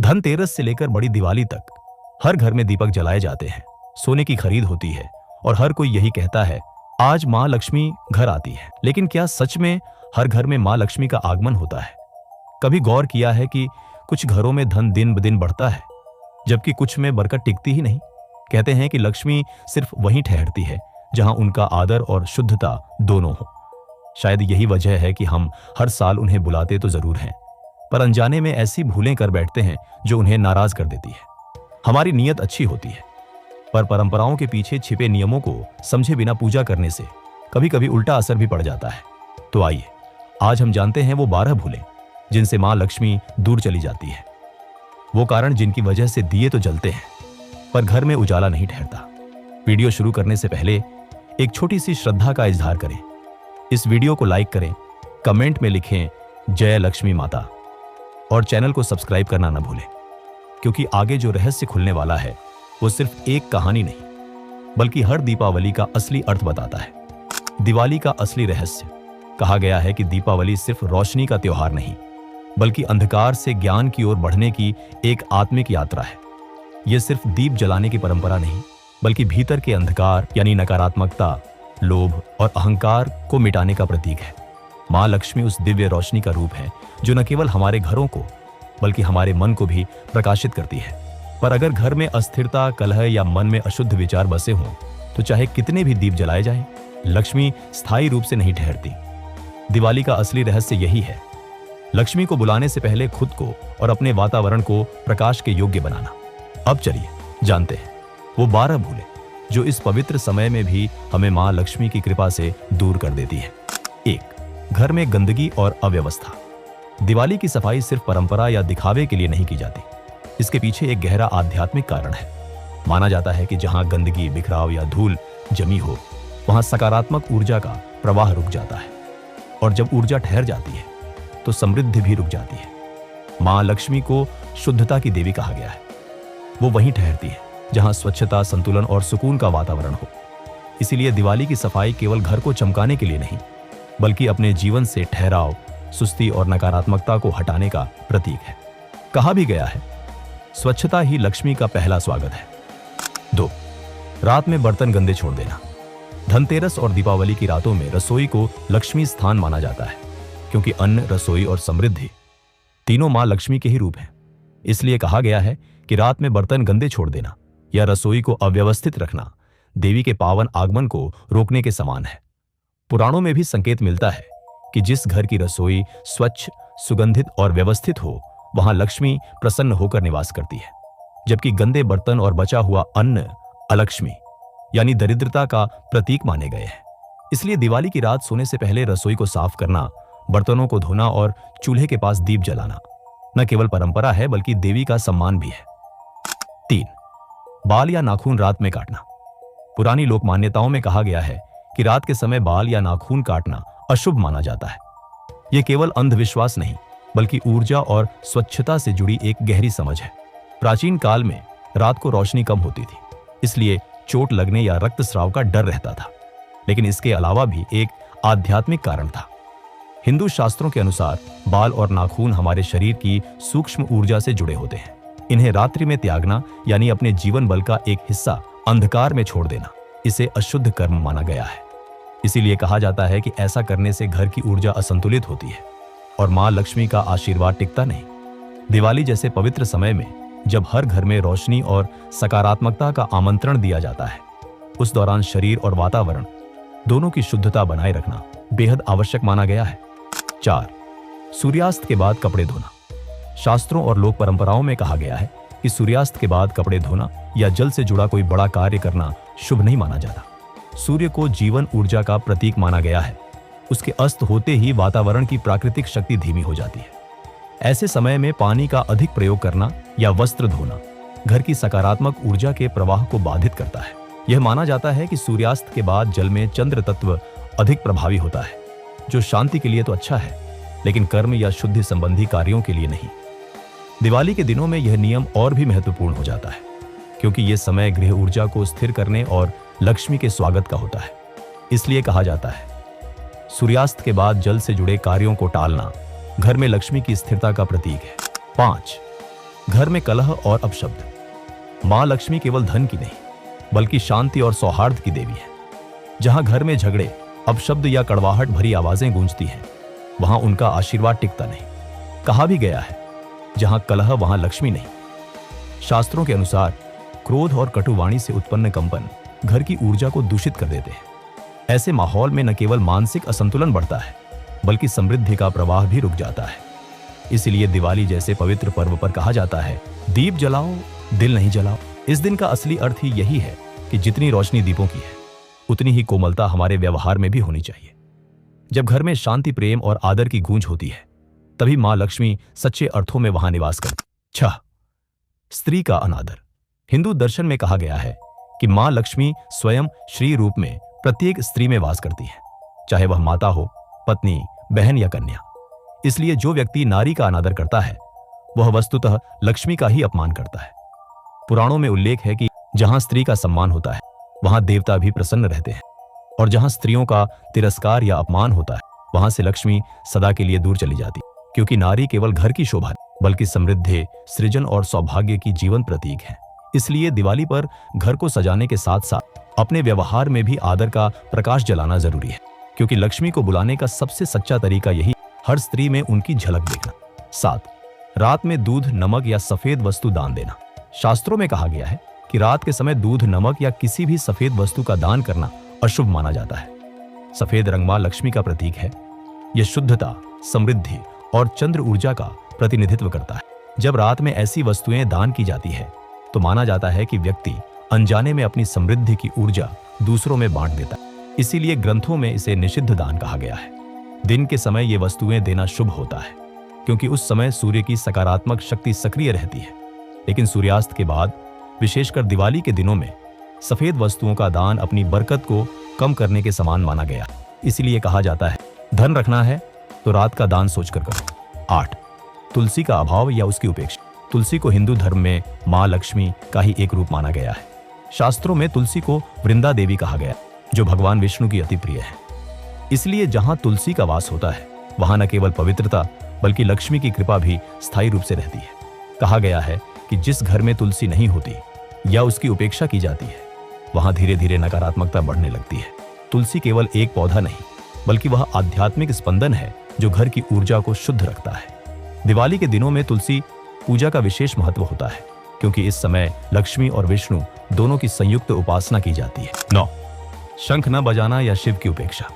धनतेरस से लेकर बड़ी दिवाली तक हर घर में दीपक जलाए जाते हैं, सोने की खरीद होती है और हर कोई यही कहता है आज माँ लक्ष्मी घर आती है। लेकिन क्या सच में हर घर में माँ लक्ष्मी का आगमन होता है? कभी गौर किया है कि कुछ घरों में धन दिन ब दिन बढ़ता है जबकि कुछ में बरकत टिकती ही नहीं। कहते हैं कि लक्ष्मी सिर्फ वहीं ठहरती है जहां उनका आदर और शुद्धता दोनों हो। शायद यही वजह है कि हम हर साल उन्हें बुलाते तो जरूर हैं, पर अनजाने में ऐसी भूलें कर बैठते हैं जो उन्हें नाराज कर देती है। हमारी नीयत अच्छी होती है, पर परंपराओं के पीछे छिपे नियमों को समझे बिना पूजा करने से कभी कभी उल्टा असर भी पड़ जाता है। तो आइए आज हम जानते हैं वो 12 भूलें जिनसे माँ लक्ष्मी दूर चली जाती है, वो कारण जिनकी वजह से दिए तो जलते हैं पर घर में उजाला नहीं ठहरता। वीडियो शुरू करने से पहले एक छोटी सी श्रद्धा का इजहार करें। इस वीडियो को लाइक करें, कमेंट में लिखें जय लक्ष्मी माता और चैनल को सब्सक्राइब करना न भूलें, क्योंकि आगे जो रहस्य खुलने वाला है वो सिर्फ एक कहानी नहीं बल्कि हर दीपावली का असली अर्थ बताता है। दिवाली का असली रहस्य। कहा गया है कि दीपावली सिर्फ रोशनी का त्योहार नहीं बल्कि अंधकार से ज्ञान की ओर बढ़ने की एक आत्मिक यात्रा है। यह सिर्फ दीप जलाने की परंपरा नहीं बल्कि भीतर के अंधकार यानी नकारात्मकता, लोभ और अहंकार को मिटाने का प्रतीक है। माँ लक्ष्मी उस दिव्य रोशनी का रूप है जो न केवल हमारे घरों को बल्कि हमारे मन को भी प्रकाशित करती है। पर अगर घर में अस्थिरता, कलह या मन में अशुद्ध विचार बसे हों तो चाहे कितने भी दीप जलाए जाएं, लक्ष्मी स्थायी रूप से नहीं ठहरती। दिवाली का असली रहस्य यही है, लक्ष्मी को बुलाने से पहले खुद को और अपने वातावरण को प्रकाश के योग्य बनाना। अब चलिए जानते हैं वो 12 भूलें जो इस पवित्र समय में भी हमें माँ लक्ष्मी की कृपा से दूर कर देती है। 1. घर में गंदगी और अव्यवस्था। दिवाली की सफाई सिर्फ परंपरा या दिखावे के लिए नहीं की जाती, इसके पीछे एक गहरा आध्यात्मिक कारण है। माना जाता है कि जहां गंदगी, बिखराव या धूल जमी हो वहां सकारात्मक ऊर्जा का प्रवाह रुक जाता है और जब ऊर्जा ठहर जाती है तो समृद्धि भी रुक जाती है। माँ लक्ष्मी को शुद्धता की देवी कहा गया है। वो वहीं ठहरती है जहां स्वच्छता, संतुलन और सुकून का वातावरण हो। इसीलिए दिवाली की सफाई केवल घर को चमकाने के लिए नहीं बल्कि अपने जीवन से ठहराव, सुस्ती और नकारात्मकता को हटाने का प्रतीक है। कहा भी गया है स्वच्छता ही लक्ष्मी का पहला स्वागत है। 2. रात में बर्तन गंदे छोड़ देना। धनतेरस और दीपावली की रातों में रसोई को लक्ष्मी स्थान माना जाता है, क्योंकि अन्न, रसोई और समृद्धि तीनों मां लक्ष्मी के ही रूप हैं। इसलिए कहा गया है कि रात में बर्तन गंदे छोड़ देना या रसोई को अव्यवस्थित रखना देवी के पावन आगमन को रोकने के समान है। पुराणों में भी संकेत मिलता है कि जिस घर की रसोई स्वच्छ, सुगंधित और व्यवस्थित हो वहां लक्ष्मी प्रसन्न होकर निवास करती है, जबकि गंदे बर्तन और बचा हुआ अन्न अलक्ष्मी यानी दरिद्रता का प्रतीक माने गए हैं। इसलिए दिवाली की रात सोने से पहले रसोई को साफ करना, बर्तनों को धोना और चूल्हे के पास दीप जलाना न केवल परंपरा है बल्कि देवी का सम्मान भी है। 3. बाल या नाखून रात में काटना। पुरानी लोक मान्यताओं में कहा गया है कि रात के समय बाल या नाखून काटना अशुभ माना जाता है। यह केवल अंधविश्वास नहीं बल्कि ऊर्जा और स्वच्छता से जुड़ी एक गहरी समझ है। प्राचीन काल में रात को रोशनी कम होती थी, इसलिए चोट लगने या रक्तस्राव का डर रहता था। लेकिन इसके अलावा भी एक आध्यात्मिक कारण था। हिंदू शास्त्रों के अनुसार बाल और नाखून हमारे शरीर की सूक्ष्म ऊर्जा से जुड़े होते हैं। इन्हें रात्रि में त्यागना यानी अपने जीवन बल का एक हिस्सा अंधकार में छोड़ देना, इसे अशुद्ध कर्म माना गया है। इसीलिए कहा जाता है कि ऐसा करने से घर की ऊर्जा असंतुलित होती है और मां लक्ष्मी का आशीर्वाद टिकता नहीं। दिवाली जैसे पवित्र समय में जब हर घर में रोशनी और सकारात्मकता का आमंत्रण दिया जाता है, उस दौरान शरीर और वातावरण दोनों की शुद्धता बनाए रखना बेहद आवश्यक माना गया है। 4. सूर्यास्त के बाद कपड़े धोना। शास्त्रों और लोक परंपराओं में कहा गया है कि सूर्यास्त के बाद कपड़े धोना या जल से जुड़ा कोई बड़ा कार्य करना शुभ नहीं माना जाता। सूर्य को जीवन ऊर्जा का प्रतीक माना गया है। उसके अस्त होते ही वातावरण की प्राकृतिक शक्ति धीमी हो जाती है। ऐसे समय में पानी का अधिक प्रयोग करना या वस्त्र धोना घर की सकारात्मक ऊर्जा के प्रवाह को बाधित करता है। यह माना जाता है कि सूर्यास्त के बाद जल में चंद्र तत्व अधिक प्रभावी होता है, जो शांति के लिए तो अच्छा है लेकिन कर्म या शुद्धि संबंधी कार्यों के लिए नहीं। दिवाली के दिनों में यह नियम और भी महत्वपूर्ण हो जाता है, क्योंकि यह समय गृह ऊर्जा को स्थिर करने और लक्ष्मी के स्वागत का होता है। इसलिए कहा जाता है सूर्यास्त के बाद जल से जुड़े कार्यों को टालना घर में लक्ष्मी की स्थिरता का प्रतीक है। 5. घर में कलह और अपशब्द। मां लक्ष्मी केवल धन की नहीं बल्कि शांति और सौहार्द की देवी है। जहां घर में झगड़े, अपशब्द या कड़वाहट भरी आवाजें गूंजती हैं, वहां उनका आशीर्वाद टिकता नहीं। कहा भी गया है, जहां कलह वहां लक्ष्मी नहीं। शास्त्रों के अनुसार क्रोध और कटुवाणी से उत्पन्न कंपन घर की ऊर्जा को दूषित कर देते हैं। ऐसे माहौल में न केवल मानसिक असंतुलन बढ़ता है बल्कि समृद्धि का प्रवाह भी रुक जाता है। इसलिए दिवाली जैसे पवित्र पर्व पर कहा जाता है, दीप जलाओ, दिल नहीं जलाओ। इस दिन का असली अर्थ ही यही है कि जितनी रोशनी दीपों की है, उतनी ही कोमलता हमारे व्यवहार में भी होनी चाहिए। जब घर में शांति, प्रेम और आदर की गूंज होती है, तभी मां लक्ष्मी सच्चे अर्थों में वहां निवास करती। 6. स्त्री का अनादर। हिंदू दर्शन में कहा गया है कि मां लक्ष्मी स्वयं श्री रूप में प्रत्येक स्त्री में वास करती है, चाहे वह माता हो, पत्नी, बहन या कन्या। इसलिए जो व्यक्ति नारी का अनादर करता है, वह वस्तुतः लक्ष्मी का ही अपमान करता है। पुराणों में उल्लेख है कि जहां स्त्री का सम्मान होता है, वहां देवता भी प्रसन्न रहते हैं, और जहां स्त्रियों का तिरस्कार या अपमान होता है, वहां से लक्ष्मी सदा के लिए दूर चली जाती। क्योंकि नारी केवल घर की शोभा नहीं, बल्कि समृद्धि, सृजन और सौभाग्य की जीवन प्रतीक है। इसलिए दिवाली पर घर को सजाने के साथ साथ अपने व्यवहार में भी आदर का प्रकाश जलाना जरूरी है, क्योंकि लक्ष्मी को बुलाने का सबसे सच्चा तरीका यही, हर स्त्री में उनकी झलक देखना। 7. रात में दूध, नमक या सफेद वस्तु दान देना। शास्त्रों में कहा गया है कि रात के समय दूध, नमक या किसी भी सफेद वस्तु का दान करना अशुभ माना जाता है। सफेद रंग मां लक्ष्मी का प्रतीक है। यह शुद्धता, समृद्धि और चंद्र ऊर्जा का प्रतिनिधित्व करता है। जब रात में ऐसी वस्तुएं दान की जाती है, तो माना जाता है कि व्यक्ति अनजाने में अपनी समृद्धि की ऊर्जा दूसरों में बांट देता है। इसीलिए ग्रंथों में इसे निषिद्ध दान कहा गया है। दिन के समय ये वस्तुएं देना शुभ होता है, क्योंकि उस समय सूर्य की सकारात्मक शक्ति सक्रिय रहती है। लेकिन सूर्यास्त के बाद, विशेषकर दिवाली के दिनों में, सफेद वस्तुओं का दान अपनी बरकत को कम करने के समान माना गया। इसीलिए कहा जाता है, धन रखना है तो रात का दान सोचकर करो। 8. तुलसी का अभाव या उसकी उपेक्षा। तुलसी को हिंदू धर्म में मां लक्ष्मी का ही एक रूप माना गया है। शास्त्रों में तुलसी को वृंदा देवी कहा गया, जो भगवान विष्णु की अति प्रिय है। इसलिए जहां तुलसी का वास होता है, वहां न केवल पवित्रता बल्कि लक्ष्मी की कृपा भी स्थायी रूप से रहती है। कहा गया है कि जिस घर में तुलसी नहीं होती या उसकी उपेक्षा की जाती है, वहां धीरे धीरे नकारात्मकता बढ़ने लगती है। तुलसी केवल एक पौधा नहीं, बल्कि वह आध्यात्मिक स्पंदन है जो घर की ऊर्जा को शुद्ध रखता है। दिवाली के दिनों में तुलसी पूजा का विशेष महत्व होता है, क्योंकि इस समय लक्ष्मी और विष्णु दोनों की संयुक्त उपासना की जाती है। 9. शंख न बजाना या शिव की उपेक्षा।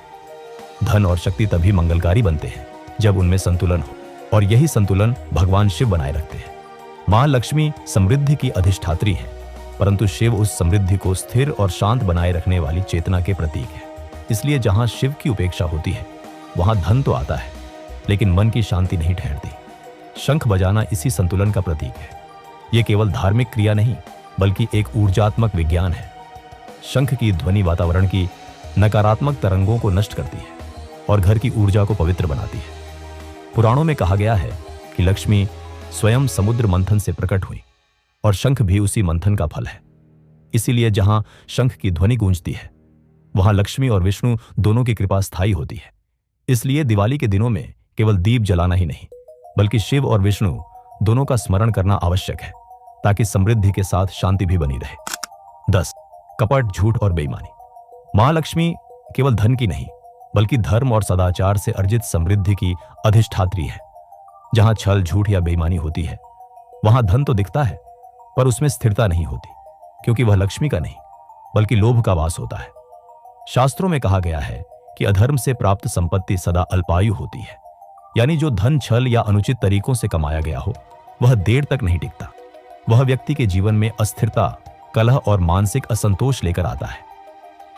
धन और शक्ति तभी मंगलकारी बनते हैं जब उनमें संतुलन हो, और यही संतुलन भगवान शिव बनाए रखते हैं। मां लक्ष्मी समृद्धि की अधिष्ठात्री है, परंतु शिव उस समृद्धि को स्थिर और शांत बनाए रखने वाली चेतना के प्रतीक है। इसलिए जहां शिव की उपेक्षा होती है, वहां धन तो आता है, लेकिन मन की शांति नहीं ठहरती। शंख बजाना इसी संतुलन का प्रतीक है। यह केवल धार्मिक क्रिया नहीं, बल्कि एक ऊर्जात्मक विज्ञान है। शंख की ध्वनि वातावरण की नकारात्मक तरंगों को नष्ट करती है और घर की ऊर्जा को पवित्र बनाती है। पुराणों में कहा गया है कि लक्ष्मी स्वयं समुद्र मंथन से प्रकट हुई, और शंख भी उसी मंथन का फल है। इसीलिए जहां शंख की ध्वनि गूंजती है, वहां लक्ष्मी और विष्णु दोनों की कृपा स्थायी होती है। इसलिए दिवाली के दिनों में केवल दीप जलाना ही नहीं, बल्कि शिव और विष्णु दोनों का स्मरण करना आवश्यक है, ताकि समृद्धि के साथ शांति भी बनी रहे। 10. कपट, झूठ और बेईमानी। मां लक्ष्मी केवल धन की नहीं, बल्कि धर्म और सदाचार से अर्जित समृद्धि की अधिष्ठात्री है। जहां छल, झूठ या बेईमानी होती है, वहां धन तो दिखता है, पर उसमें स्थिरता नहीं होती, क्योंकि वह लक्ष्मी का नहीं, बल्कि लोभ का वास होता है। शास्त्रों में कहा गया है कि अधर्म से प्राप्त संपत्ति सदा अल्पायु होती है, यानी जो धन छल या अनुचित तरीकों से कमाया गया हो, वह देर तक नहीं टिकता। वह व्यक्ति के जीवन में अस्थिरता, कलह और मानसिक असंतोष लेकर आता है।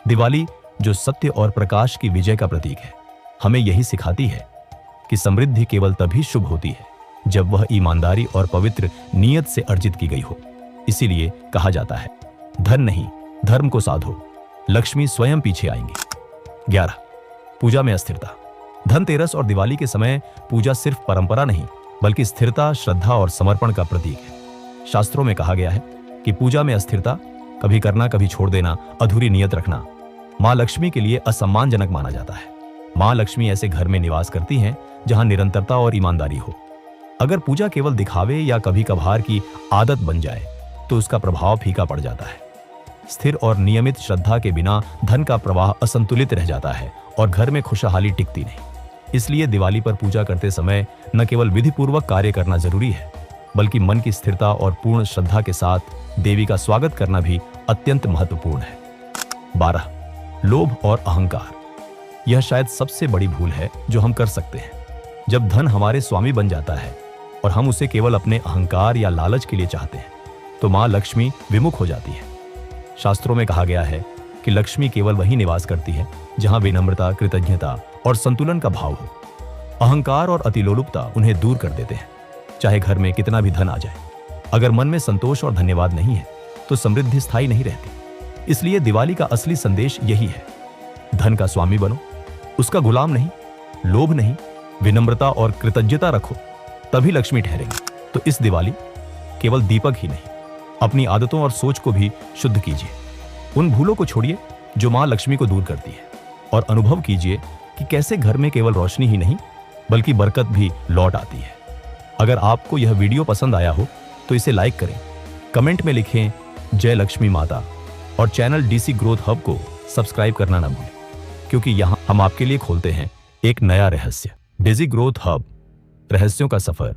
दिवाली, जो सत्य और प्रकाश की विजय का प्रतीक है, हमें यही सिखाती है कि समृद्धि केवल तभी शुभ होती है जब वह ईमानदारी और पवित्र नियत से अर्जित की गई हो। इसीलिए कहा जाता है, धन नहीं, धर्म को साधो, लक्ष्मी स्वयं पीछे आएंगी। 11. पूजा में अस्थिरता। धनतेरस और दिवाली के समय पूजा सिर्फ परंपरा नहीं, बल्कि स्थिरता, श्रद्धा और समर्पण का प्रतीक है। शास्त्रों में कहा गया है कि पूजा में अस्थिरता, कभी करना कभी छोड़ देना, अधूरी नियत रखना, मां लक्ष्मी के लिए असम्मानजनक माना जाता है। मां लक्ष्मी ऐसे घर में निवास करती हैं जहां निरंतरता और ईमानदारी हो। अगर पूजा केवल दिखावे या कभी कभार की आदत बन जाए तो उसका प्रभाव फीका पड़ जाता है। स्थिर और नियमित श्रद्धा के बिना धन का प्रवाह असंतुलित रह जाता है और घर में खुशहाली टिकती नहीं। इसलिए दिवाली पर पूजा करते समय न केवल विधिपूर्वक कार्य करना जरूरी है, बल्कि मन की स्थिरता और पूर्ण श्रद्धा के साथ देवी का स्वागत करना भी अत्यंत महत्वपूर्ण है। 12. लोभ और अहंकार। यह शायद सबसे बड़ी भूल है जो हम कर सकते हैं। जब धन हमारे स्वामी बन जाता है और हम उसे केवल अपने अहंकार या लालच के लिए चाहते हैं तो मां लक्ष्मी विमुख हो जाती है। शास्त्रों में कहा गया है कि लक्ष्मी केवल वहीं निवास करती है जहां विनम्रता, कृतज्ञता और संतुलन का भाव हो। अहंकार और अतिलोलुपता उन्हें दूर कर देते हैं, चाहे घर में कितना भी धन आ जाए। अगर मन में संतोष और धन्यवाद नहीं है तो समृद्धि स्थायी नहीं रहती। इसलिए दिवाली का असली संदेश यही है, धन का स्वामी बनो, उसका गुलाम नहीं। लोभ नहीं, विनम्रता और कृतज्ञता रखो, तभी लक्ष्मी ठहरेंगे। तो इस दिवाली केवल दीपक ही नहीं, अपनी आदतों और सोच को भी शुद्ध कीजिए। उन भूलों को छोड़िए जो मां लक्ष्मी को दूर करती है, और अनुभव कीजिए कि कैसे घर में केवल रोशनी ही नहीं बल्कि बरकत भी लौट आती है। अगर आपको यह वीडियो पसंद आया हो तो इसे लाइक करें, कमेंट में लिखें जय लक्ष्मी माता, और चैनल डीसी ग्रोथ हब को सब्सक्राइब करना ना भूलें, क्योंकि यहाँ हम आपके लिए खोलते हैं एक नया रहस्य। डीसी ग्रोथ हब, रहस्यों का सफर